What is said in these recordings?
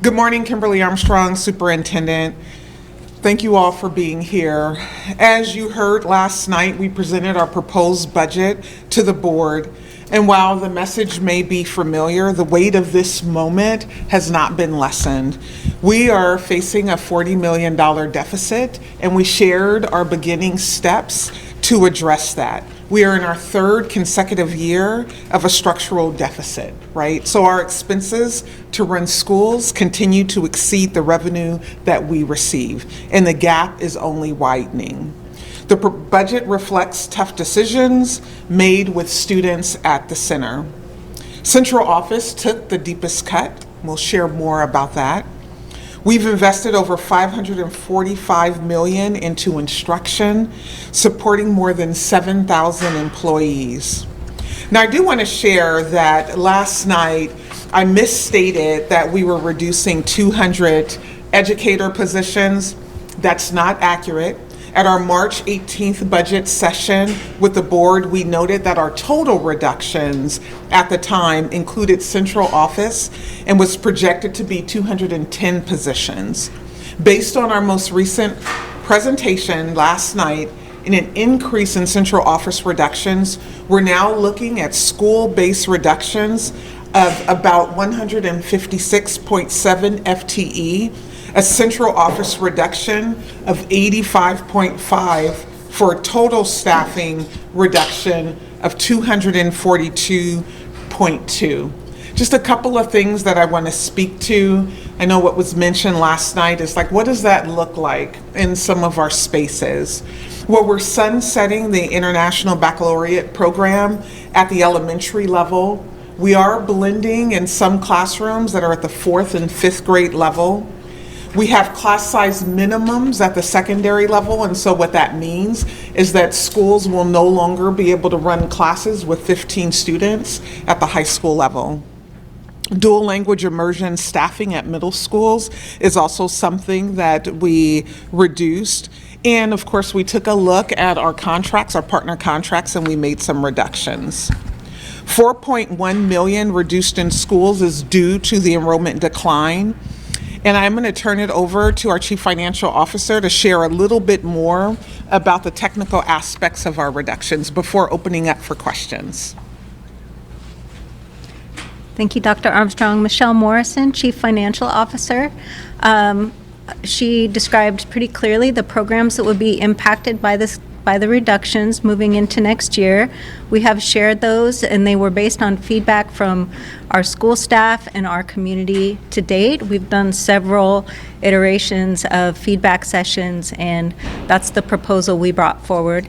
Good morning, Kimberlee Armstrong, Superintendent. Thank you all for being here. As you heard last night, we presented our proposed budget to the board. And while the message may be familiar, the weight of this moment has not been lessened. We are facing a $40 million deficit, and we shared our beginning steps to address that. We are in our third consecutive year of a structural deficit, right? So our expenses to run schools continue to exceed the revenue that we receive, and the gap is only widening. The budget reflects tough decisions made with students at the center. Central office took the deepest cut. We'll share more about that. We've invested over $545 million into instruction, supporting more than 7,000 employees. Now, I do want to share that last night I misstated that we were reducing 200 educator positions. That's not accurate. At our March 18th budget session with the board, we noted that our total reductions at the time included central office and was projected to be 210 positions. Based on our most recent presentation last night and an increase in central office reductions, we're now looking at school-based reductions of about 156.7 FTE, a central office reduction of 85.5 for a total staffing reduction of 242.2. Just a couple of things that I want to speak to. I know what was mentioned last night is like, what does that look like in some of our spaces? Well, we're sunsetting the International Baccalaureate program at the elementary level. We are blending in some classrooms that are at the 4th and 5th grade level. We have class size minimums at the secondary level, and so what that means is that schools will no longer be able to run classes with 15 students at the high school level. Dual language immersion staffing at middle schools is also something that we reduced. And of course, we took a look at our contracts, our partner contracts, and we made some reductions. 4.1 million reduced in schools is due to the enrollment decline. And I'm going to turn it over to our Chief Financial Officer to share a little bit more about the technical aspects of our reductions before opening up for questions. Thank you, Dr. Armstrong. Michelle Morrison, Chief Financial Officer. She described pretty clearly the programs that would be impacted by the reductions moving into next year. We have shared those, and they were based on feedback from our school staff and our community to date. We've done several iterations of feedback sessions, and that's the proposal we brought forward.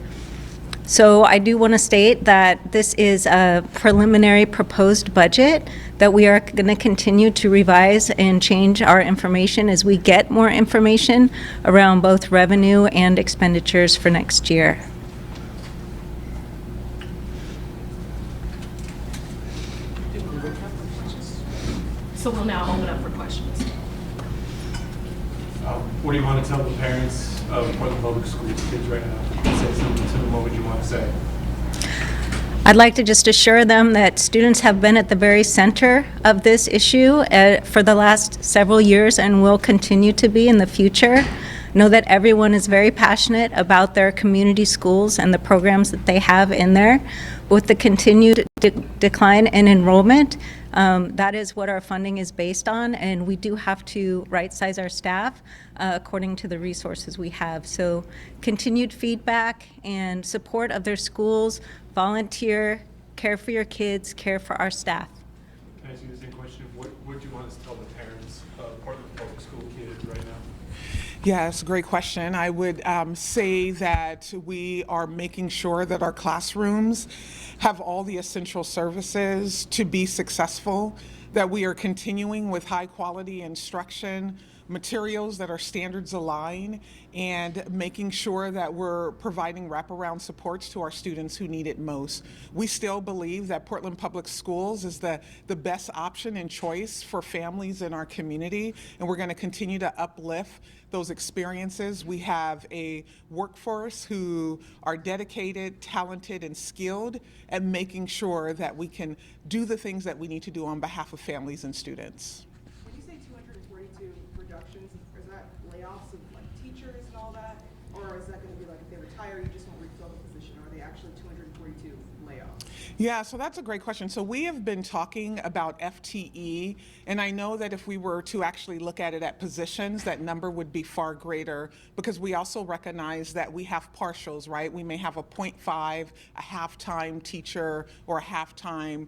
So I do want to state that this is a preliminary proposed budget that we are going to continue to revise and change our information as we get more information around both revenue and expenditures for next year. So we'll now open up for questions. What do you want to tell the parents of Portland Public Schools kids right now? Say something to them. What would you want to say? I'd like to just assure them that students have been at the very center of this issue for the last several years and will continue to be in the future. Know that everyone is very passionate about their community schools and the programs that they have in there. With the continued decline in enrollment, that is what our funding is based on, and we do have to right-size our staff according to the resources we have. So continued feedback and support of their schools, volunteer, care for your kids, care for our staff. Can I ask you the same question? What would you want us to tell the parents of Portland Public School kids right now? Yeah, it's a great question. I would say that we are making sure that our classrooms have all the essential services to be successful, that we are continuing with high quality instruction, materials that are standards aligned, and making sure that we're providing wraparound supports to our students who need it most. We still believe that Portland Public Schools is the best option and choice for families in our community, and we're going to continue to uplift those experiences. We have a workforce who are dedicated, talented, and skilled at making sure that we can do the things that we need to do on behalf of families and students. When you say 245 reductions, is that layoffs of like teachers and all that? Or is that going to be like if they retire, you just won't refill the position? Or are they actually 242 layoffs? Yeah, so that's a great question. So we have been talking about FTE, and I know that if we were to actually look at it at positions, that number would be far greater because we also recognize that we have partials, right? We may have a 0.5, a half-time teacher, or a half-time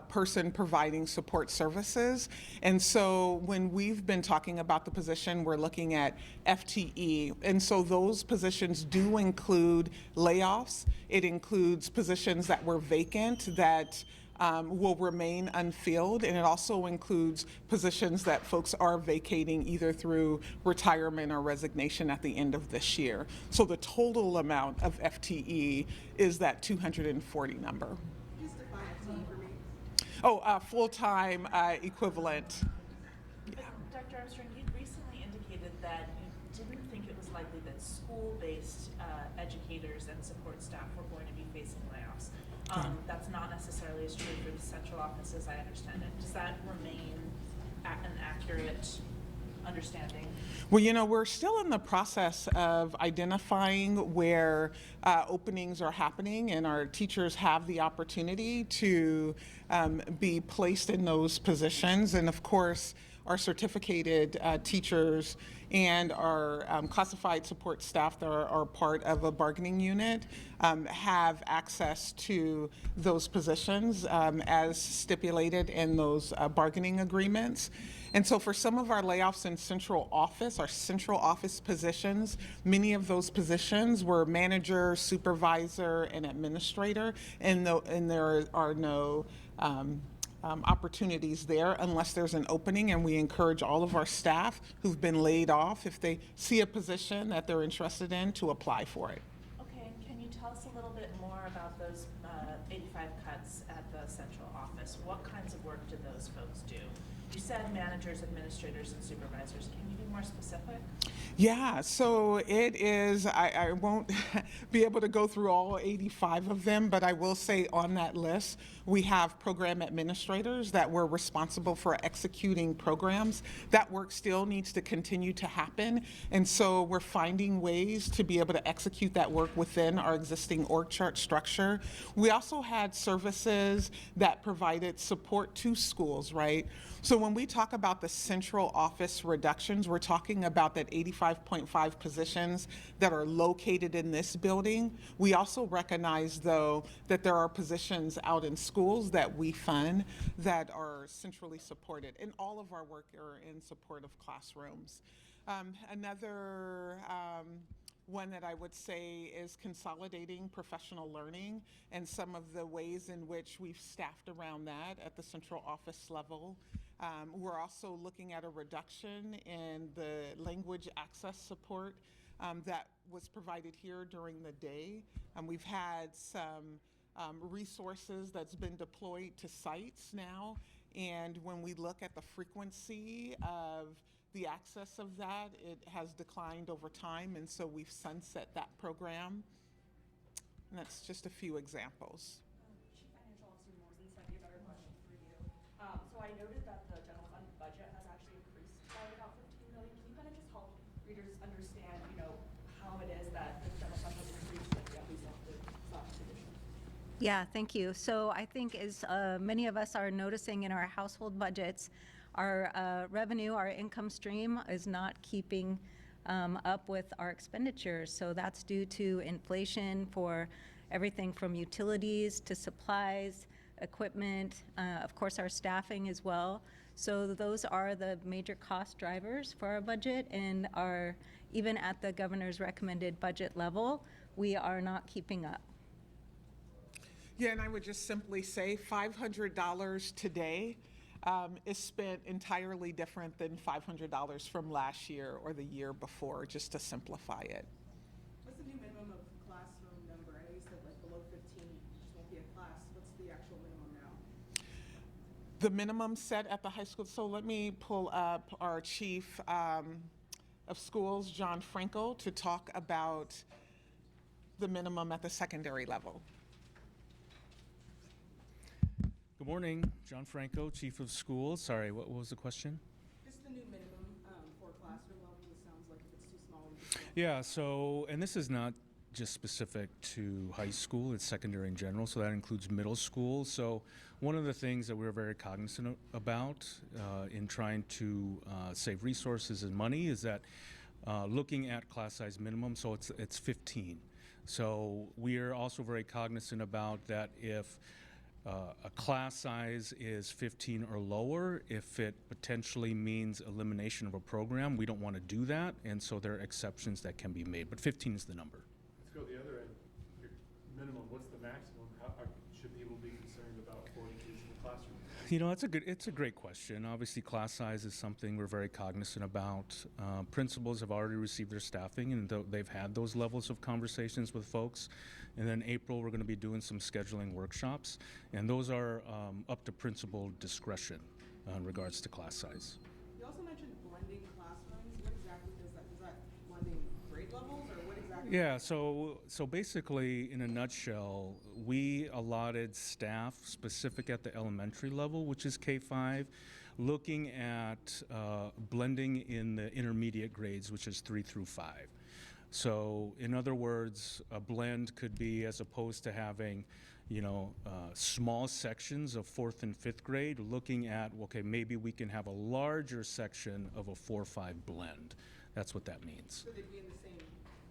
person providing support services. And so when we've been talking about the position, we're looking at FTE. And so those positions do include layoffs. It includes positions that were vacant that will remain unfilled, and it also includes positions that folks are vacating either through retirement or resignation at the end of this year. So the total amount of FTE is that 240 number. Just define FTE for me. Oh, full-time equivalent. Dr. Armstrong, you recently indicated that you didn't think it was likely that school-based educators and support staff were going to be facing layoffs. That's not necessarily as true for the central office, as I understand it. Does that remain an accurate understanding? Well, we're still in the process of identifying where openings are happening, and our teachers have the opportunity to be placed in those positions. And of course, our certificated teachers and our classified support staff that are part of a bargaining unit have access to those positions as stipulated in those bargaining agreements. And so for some of our layoffs in central office, our central office positions, many of those positions were manager, supervisor, and administrator, and there are no opportunities there unless there's an opening, and we encourage all of our staff who've been laid off, if they see a position that they're interested in, to apply for it. Okay, and can you tell us a little bit more about those 85 cuts at the central office? What kinds of work do those folks do? You said managers, administrators, and supervisors. Can you be more specific? Yeah, so it is, I won't be able to go through all 85 of them, but I will say on that list, we have program administrators that were responsible for executing programs. That work still needs to continue to happen, and so we're finding ways to be able to execute that work within our existing org chart structure. We also had services that provided support to schools, right? So when we talk about the central office reductions, we're talking about that 85.5 positions that are located in this building. We also recognize, though, that there are positions out in schools that we fund that are centrally supported, and all of our work are in support of classrooms. Another one that I would say is consolidating professional learning and some of the ways in which we've staffed around that at the central office level. We're also looking at a reduction in the language access support that was provided here during the day. We've had some resources that's been deployed to sites now, and when we look at the frequency of the access of that, it has declined over time, and so we've sunset that program. And that's just a few examples. Chief Financial Officer Morrison sent me a better question for you. So I noted that the general fund budget has actually increased by about $15 million. Can you kind of just help readers understand, how it is that the general fund has increased with at least off the flat position? Yeah, thank you. So I think as many of us are noticing in our household budgets, our revenue, our income stream is not keeping up with our expenditures. So that's due to inflation for everything from utilities to supplies, equipment, of course our staffing as well. So those are the major cost drivers for our budget, and even at the governor's recommended budget level, we are not keeping up. Yeah, and I would just simply say $500 today is spent entirely different than $500 from last year or the year before, just to simplify it. What's the new minimum of classroom number? I know you said like below 15, you just won't be a class. What's the actual minimum now? The minimum set at the high school, so let me pull up our chief of schools, John Franco, to talk about the minimum at the secondary level. Good morning, John Franco, Chief of Schools. Sorry, what was the question? Just the new minimum for classroom smaller? Yeah, so, and this is not just specific to high school, it's secondary in general, so that includes middle school. So one of the things that we're very cognizant about in trying to save resources and money is that looking at class size minimum, so it's 15. So we are also very cognizant about that if a class size is 15 or lower, if it potentially means elimination of a program, we don't want to do that, and so there are exceptions that can be made, but 15 is the number. Let's go the other end. Your minimum, what's the maximum? Should people be concerned about 40 kids in the classroom? You know, it's a great question. Obviously, class size is something we're very cognizant about. Principals have already received their staffing, and they've had those levels of conversations with folks. And then April, we're going to be doing some scheduling workshops, and those are up to principal discretion in regards to class size. You also mentioned blending classrooms. What exactly does that? Is that blending grade levels, or what exactly? Yeah, so basically, in a nutshell, we allotted staff specific at the elementary level, which is K-5, looking at blending in the intermediate grades, which is 3 through 5. So, in other words, a blend could be, as opposed to having, small sections of 4th and 5th grade, looking at, okay, maybe we can have a larger section of a 4-5 blend. That's what that means. So they'd be in the same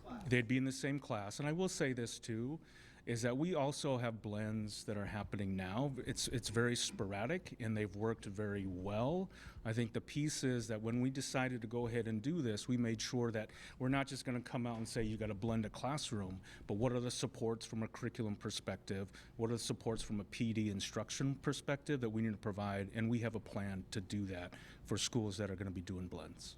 class? They'd be in the same class. And I will say this too, is that we also have blends that are happening now. It's very sporadic, and they've worked very well. I think the piece is that when we decided to go ahead and do this, we made sure that we're not just going to come out and say you got to blend a classroom, but what are the supports from a curriculum perspective? What are the supports from a PD instruction perspective that we need to provide? And we have a plan to do that for schools that are going to be doing blends.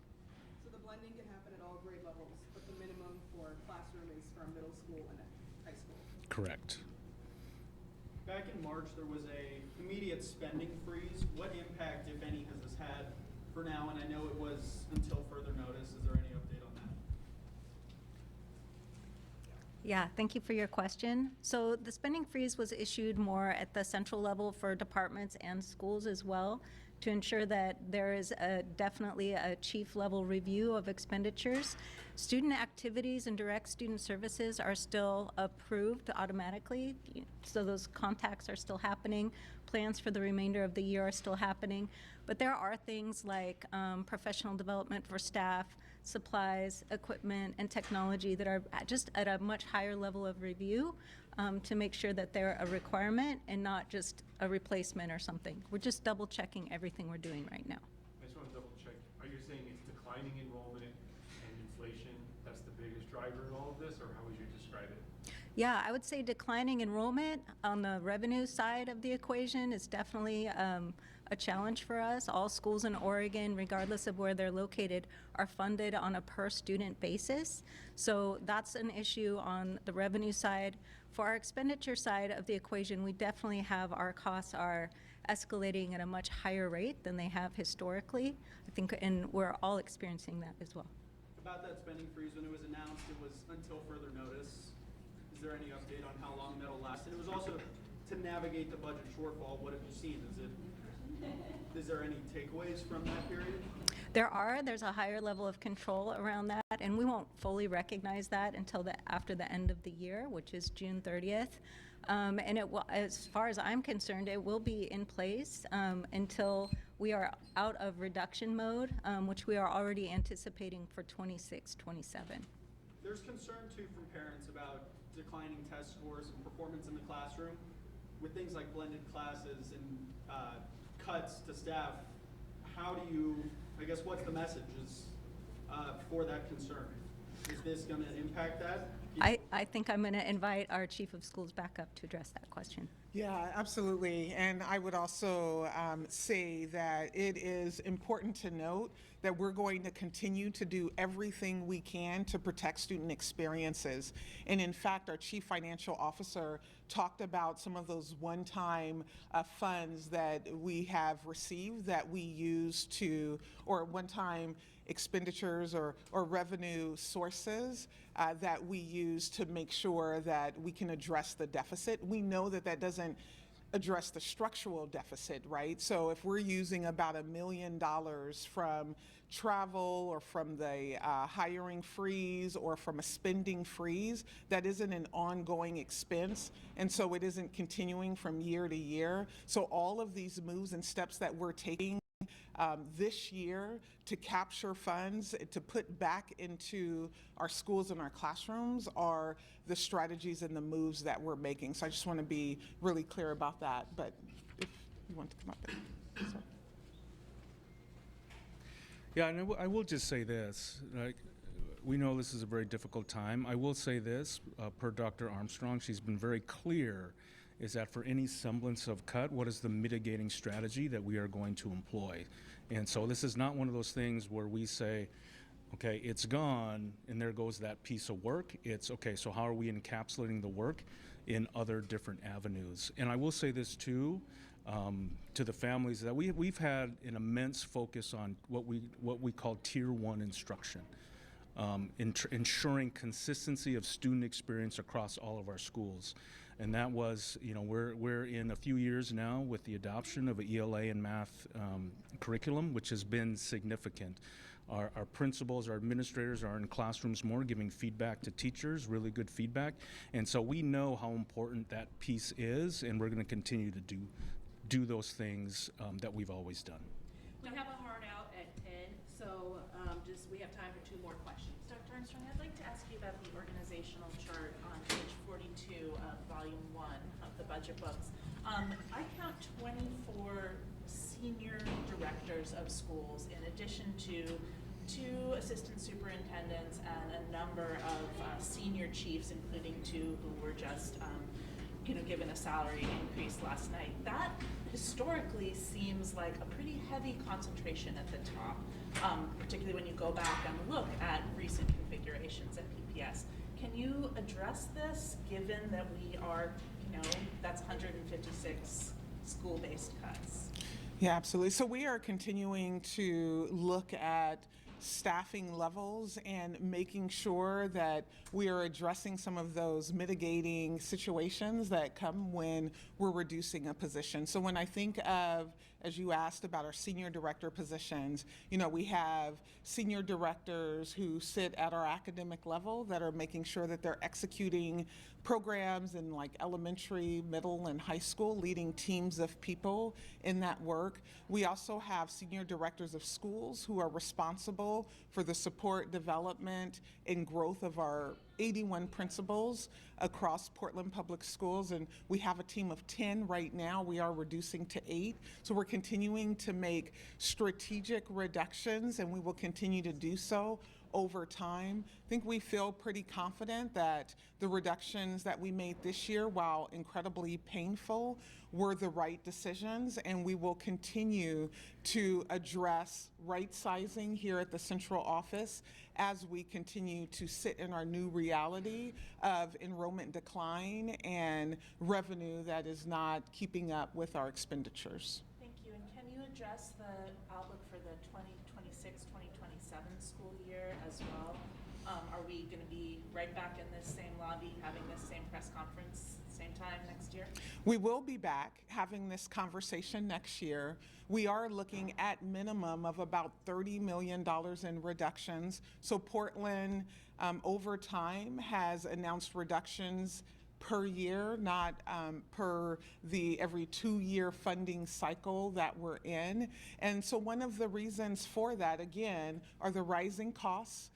So the blending can happen at all grade levels, but the minimum for classroom is from middle school and high school. Correct. Back in March, there was a immediate spending freeze. What impact, if any, has this had for now? And I know it was until further notice. Is there any update on that? Yeah, thank you for your question. So the spending freeze was issued more at the central level for departments and schools as well, to ensure that there is definitely a chief level review of expenditures. Student activities and direct student services are still approved automatically, so those contacts are still happening. Plans for the remainder of the year are still happening, but there are things like professional development for staff, supplies, equipment, and technology that are just at a much higher level of review to make sure that they're a requirement and not just a replacement or something. We're just double checking everything we're doing right now. I just want to double check. Are you saying it's declining enrollment and inflation that's the biggest driver in all of this, or how would you describe it? Yeah, I would say declining enrollment on the revenue side of the equation is definitely a challenge for us. All schools in Oregon, regardless of where they're located, are funded on a per student basis. So that's an issue on the revenue side. For our expenditure side of the equation, we definitely have our costs are escalating at a much higher rate than they have historically. I think, and we're all experiencing that as well. About that spending freeze, when it was announced, it was until further notice. Is there any update on how long that'll last? And it was also to navigate the budget shortfall. What have you seen? Is there any takeaways from that period? There's a higher level of control around that, and we won't fully recognize that until after the end of the year, which is June 30th. And it will, as far as I'm concerned, it will be in place until we are out of reduction mode, which we are already anticipating for 26, 27. There's concern too from parents about declining test scores and performance in the classroom with things like blended classes and cuts to staff. How do you, I guess, what's the message for that concern? Is this going to impact that? I think I'm going to invite our chief of schools back up to address that question. Yeah, absolutely. And I would also say that it is important to note that we're going to continue to do everything we can to protect student experiences. And in fact, our chief financial officer talked about some of those one-time funds that we have received that we use to, or one-time expenditures or revenue sources that we use to make sure that we can address the deficit. We know that that doesn't address the structural deficit, right? So if we're using about $1 million from travel or from the hiring freeze or from a spending freeze. That isn't an ongoing expense, and so it isn't continuing from year to year. So all of these moves and steps that we're taking this year to capture funds to put back into our schools and our classrooms are the strategies and the moves that we're making. So I just want to be really clear about that. But if you want to come up there. Sorry. Yeah, and I will just say this. Like, we know this is a very difficult time. I will say this, per Dr. Armstrong, she's been very clear, is that for any semblance of cut, what is the mitigating strategy that we are going to employ? And so this is not one of those things where we say, okay, it's gone, and there goes that piece of work. It's, okay, so how are we encapsulating the work in other different avenues? And I will say this too, to the families, that we've had an immense focus on what we call Tier 1 instruction. Ensuring consistency of student experience across all of our schools. And that was, we're in a few years now with the adoption of an ELA and math curriculum, which has been significant. Our principals, our administrators are in classrooms more, giving feedback to teachers, really good feedback. And so we know how important that piece is, and we're going to continue to do those things that we've always done. We have a hard out at 10, so we have time for 2 more questions. Dr. Armstrong, I'd like to ask you about the organizational chart on page 42 of volume 1 of the budget books. I count 24 senior directors of schools in addition to 2 assistant superintendents and a number of senior chiefs, including 2 who were just given a salary increase last night. That historically seems like a pretty heavy concentration at the top, particularly when you go back and look at recent configurations at PPS. Can you address this, given that we are, that's 156 school-based cuts? Yeah, absolutely. So we are continuing to look at staffing levels and making sure that we are addressing some of those mitigating situations that come when we're reducing a position. So when I think of, as you asked about our senior director positions, we have senior directors who sit at our academic level that are making sure that they're executing programs in like elementary, middle, and high school, leading teams of people in that work. We also have senior directors of schools who are responsible for the support, development, and growth of our 81 principals across Portland Public Schools, and we have a team of 10 right now. We are reducing to 8. So we're continuing to make strategic reductions, and we will continue to do so over time. I think we feel pretty confident that the reductions that we made this year, while incredibly painful, were the right decisions, and we will continue to address right sizing here at the central office as we continue to sit in our new reality of enrollment decline and revenue that is not keeping up with our expenditures. Thank you. And can you address the outlook for the 2026-2027 school year as well? Are we going to be right back in this same lobby having this same press conference same time next year? We will be back having this conversation next year. We are looking at minimum of about $30 million in reductions. So Portland, over time, has announced reductions per year, not per the every 2-year funding cycle that we're in. And so one of the reasons for that, again, are the rising costs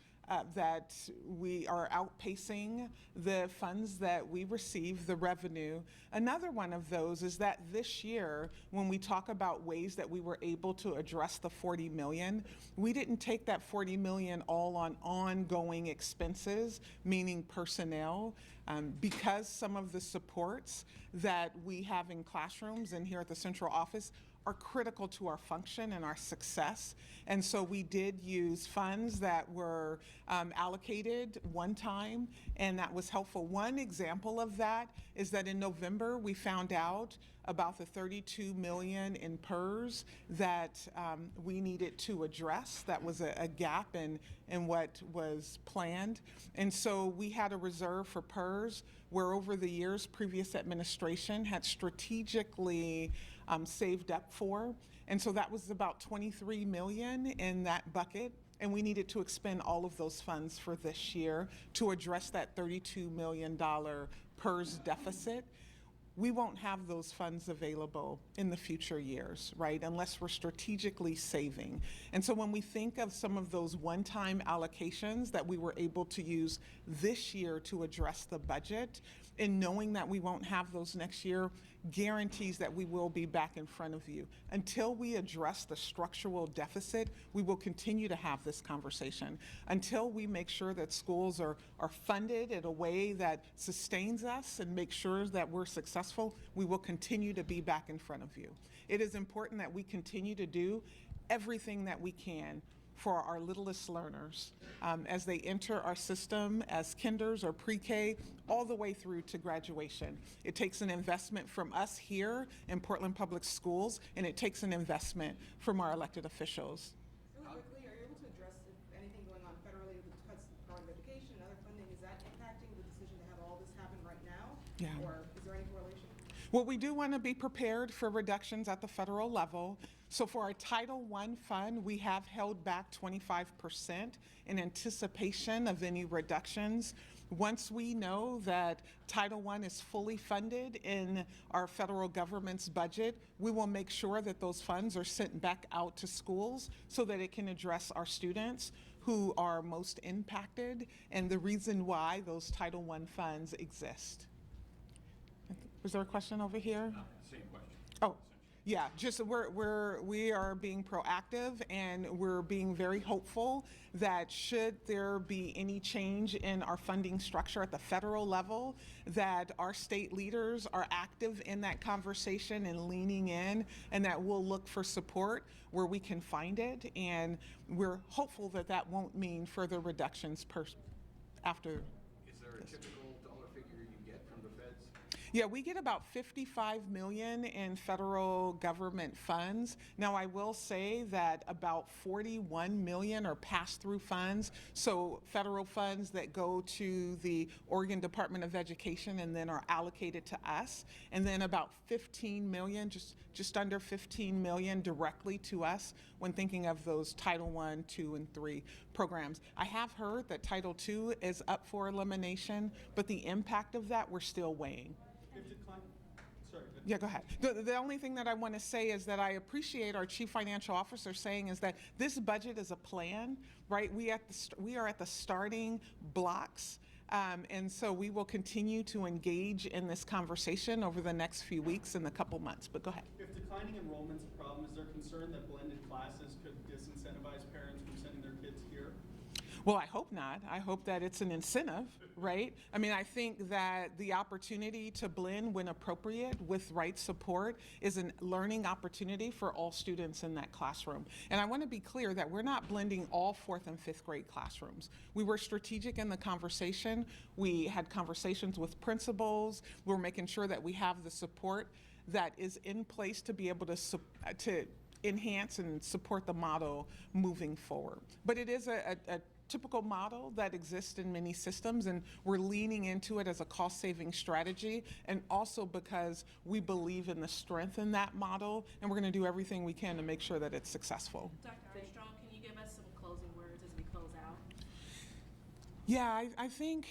that we are outpacing the funds that we receive, the revenue. Another one of those is that this year, when we talk about ways that we were able to address the $40 million, we didn't take that $40 million all on ongoing expenses, meaning personnel, because some of the supports that we have in classrooms and here at the central office are critical to our function and our success. And so we did use funds that were allocated one time, and that was helpful. One example of that is that in November, we found out about the $32 million in PERS that we needed to address. That was a gap in what was planned. And so we had a reserve for PERS where over the years, previous administration had strategically saved up for. And so that was about 23 million in that bucket. And we needed to expend all of those funds for this year to address that $32 million PERS deficit. We won't have those funds available in the future years, right, unless we're strategically saving. And so when we think of some of those one-time allocations that we were able to use this year to address the budget, and knowing that we won't have those next year guarantees that we will be back in front of you. Until we address the structural deficit, we will continue to have this conversation. Until we make sure that schools are funded in a way that sustains us and makes sure that we're successful, we will continue to be back in front of you. It is important that we continue to do everything that we can for our littlest learners as they enter our system as kinders or pre-K all the way through to graduation. It takes an investment from us here in Portland Public Schools, and it takes an investment from our elected officials. Really quickly, are you able to address if anything going on federally with cuts to the Department of Education and other funding, is that impacting the decision to have all this happen right now? Yeah. Or is there any correlation? Well, we do want to be prepared for reductions at the federal level. So for our Title I fund, we have held back 25% in anticipation of any reductions. Once we know that Title I is fully funded in our federal government's budget, we will make sure that those funds are sent back out to schools so that it can address our students who are most impacted and the reason why those Title I funds exist. Was there a question over here? Same question. Oh, yeah, just we are being proactive and we're being very hopeful that should there be any change in our funding structure at the federal level, that our state leaders are active in that conversation and leaning in, and that we'll look for support where we can find it. And we're hopeful that that won't mean further reductions after. Is there a typical dollar figure you get from the feds? Yeah, we get about 55 million in federal government funds. Now, I will say that about 41 million are pass-through funds, so federal funds that go to the Oregon Department of Education and then are allocated to us, and then about 15 million, just under 15 million directly to us when thinking of those Title I, II, and III programs. I have heard that Title II is up for elimination, but the impact of that we're still weighing. Sorry. Yeah, go ahead. The only thing that I want to say is that I appreciate our Chief Financial Officer saying is that this budget is a plan, right? We are at the starting blocks, and so we will continue to engage in this conversation over the next few weeks and a couple months, but go ahead. If declining enrollment's a problem, is there concern that blended classes could disincentivize parents from sending their kids here? Well, I hope not. I hope that it's an incentive, right? I mean, I think that the opportunity to blend when appropriate with right support is a learning opportunity for all students in that classroom. And I want to be clear that we're not blending all 4th and 5th grade classrooms. We were strategic in the conversation. We had conversations with principals. We're making sure that we have the support that is in place to be able to enhance and support the model moving forward. But it is a typical model that exists in many systems, and we're leaning into it as a cost-saving strategy, and also because we believe in the strength in that model, and we're going to do everything we can to make sure that it's successful. Dr. Armstrong, can you give us some closing words as we close out? Yeah, I think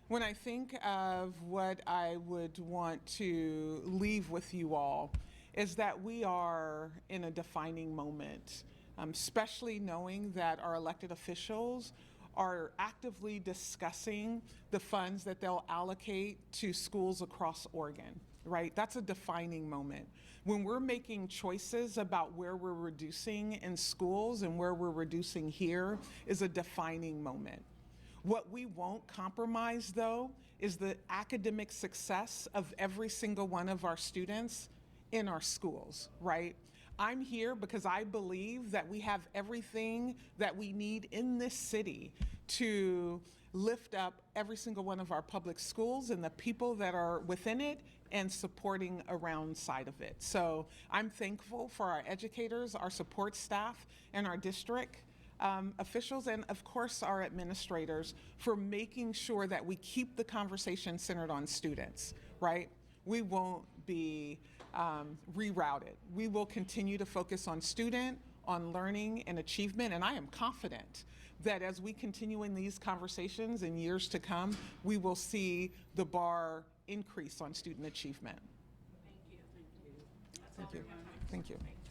when I think of what I would want to leave with you all is that we are in a defining moment. Especially knowing that our elected officials are actively discussing the funds that they'll allocate to schools across Oregon, right? That's a defining moment. When we're making choices about where we're reducing in schools and where we're reducing here is a defining moment. What we won't compromise, though, is the academic success of every single one of our students in our schools, right? I'm here because I believe that we have everything that we need in this city to lift up every single one of our public schools and the people that are within it and supporting around side of it. So I'm thankful for our educators, our support staff, and our district officials, and of course our administrators for making sure that we keep the conversation centered on students, right? We won't be rerouted. We will continue to focus on student, on learning and achievement, and I am confident that as we continue in these conversations in years to come, we will see the bar increase on student achievement. Thank you. Thank you. Thank you.